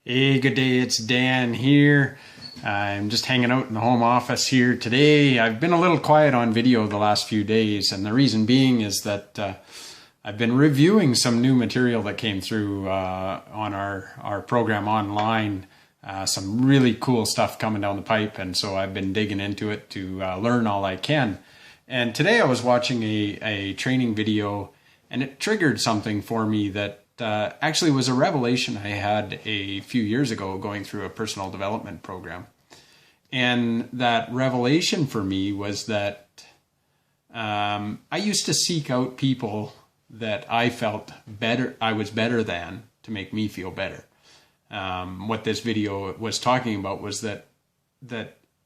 Hey, good day. It's Dan here. I'm just hanging out in the home office here today. I've been a little quiet on video the last few days, and the reason being is that I've been reviewing some new material that came through on our program online. Some really cool stuff coming down the pipe, and so I've been digging into it to learn all I can. And today I was watching a training video, and it triggered something for me that actually was a revelation I had a few years ago going through a personal development program. And that revelation for me was that I used to seek out people that I felt I was better than to make me feel better. What this video was talking about was that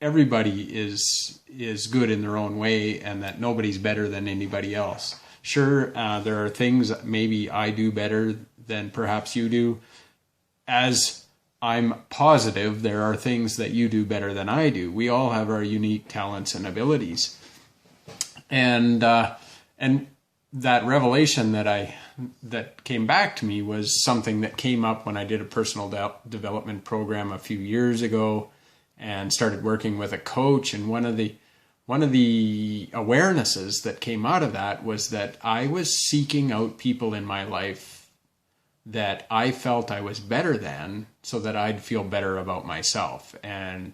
everybody is good in their own way, and that nobody's better than anybody else. Sure, there are things that maybe I do better than perhaps you do. As I'm positive, there are things that you do better than I do. We all have our unique talents and abilities. And that revelation that came back to me was something that came up when I did a personal development program a few years ago and started working with a coach. And one of the awarenesses that came out of that was that I was seeking out people in my life that I felt I was better than so that I'd feel better about myself. And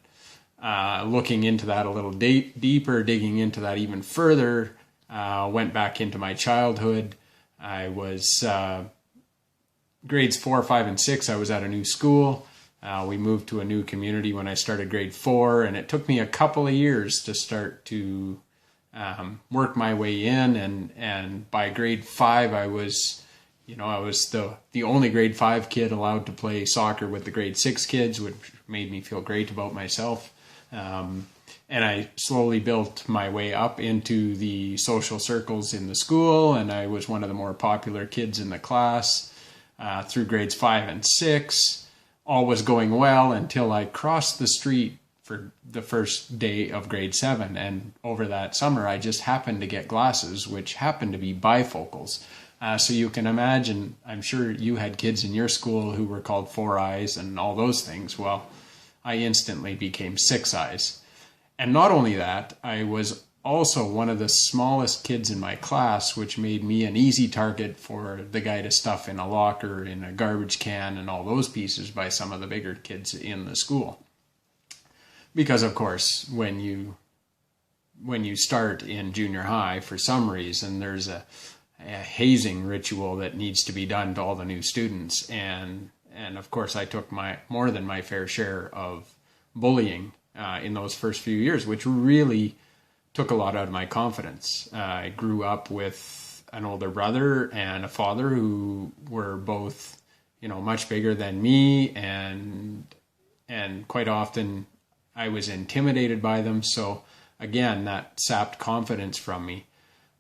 looking into that a little deeper, digging into that even further, went back into my childhood. I was grades 4, 5, and 6. I was at a new school. We moved to a new community when I started grade 4, and it took me a couple of years to start to work my way in. And by grade 5, I was the only grade 5 kid allowed to play soccer with the grade 6 kids, which made me feel great about myself. And I slowly built my way up into the social circles in the school, and I was one of the more popular kids in the class through grades 5 and 6. All was going well until I crossed the street for the first day of grade 7. And over that summer, I just happened to get glasses, which happened to be bifocals. So you can imagine, I'm sure you had kids in your school who were called 4 eyes and all those things. Well, I instantly became 6 eyes. And not only that, I was also one of the smallest kids in my class, which made me an easy target for the guy to stuff in a locker, in a garbage can, and all those pieces by some of the bigger kids in the school. Because, of course, when you start in junior high, for some reason, there's a hazing ritual that needs to be done to all the new students. And of course, I took more than my fair share of bullying in those first few years, which really took a lot out of my confidence. I grew up with an older brother and a father who were both, much bigger than me, and quite often I was intimidated by them. So again, that sapped confidence from me.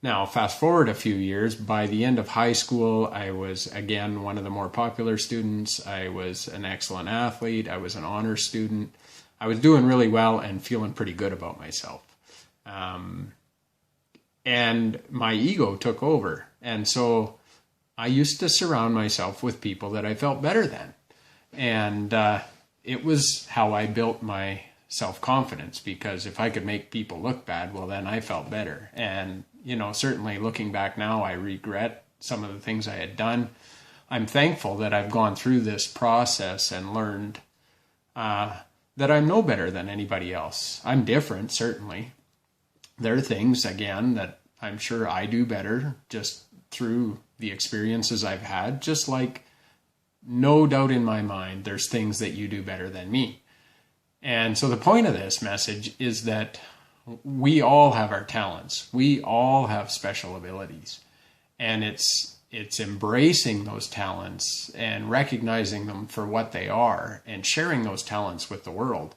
Now, fast forward a few years, by the end of high school, I was again one of the more popular students. I was an excellent athlete. I was an honor student. I was doing really well and feeling pretty good about myself. And my ego took over. And so I used to surround myself with people that I felt better than. And it was how I built my self-confidence, because if I could make people look bad, well, then I felt better. And, certainly looking back now, I regret some of the things I had done. I'm thankful that I've gone through this process and learned that I'm no better than anybody else. I'm different, certainly. There are things, again, that I'm sure I do better just through the experiences I've had, just like no doubt in my mind there's things that you do better than me. And so the point of this message is that we all have our talents. We all have special abilities. And it's embracing those talents and recognizing them for what they are and sharing those talents with the world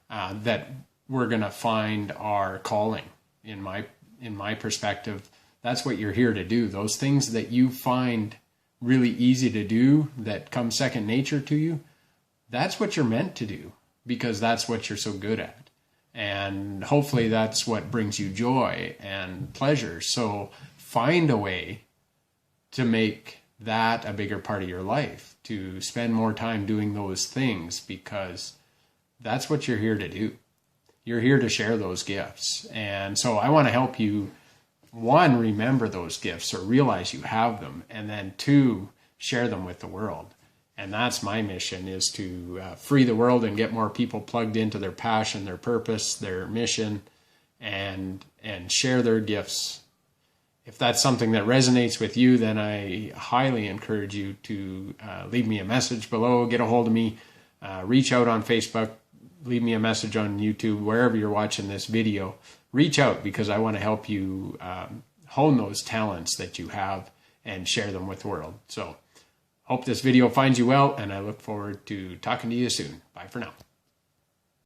that we're going to find our calling. In my perspective, that's what you're here to do. Those things that you find really easy to do, that come second nature to you, that's what you're meant to do, because that's what you're so good at. And hopefully that's what brings you joy and pleasure. So find a way to make that a bigger part of your life, to spend more time doing those things, because that's what you're here to do. You're here to share those gifts. And so I want to help you, one, remember those gifts or realize you have them, and then two, share them with the world. And that's my mission, is to free the world and get more people plugged into their passion, their purpose, their mission, and share their gifts. If that's something that resonates with you, then I highly encourage you to leave me a message below, get a hold of me, reach out on Facebook, leave me a message on YouTube, wherever you're watching this video. Reach out, because I want to help you hone those talents that you have and share them with the world. So hope this video finds you well, and I look forward to talking to you soon. Bye for now.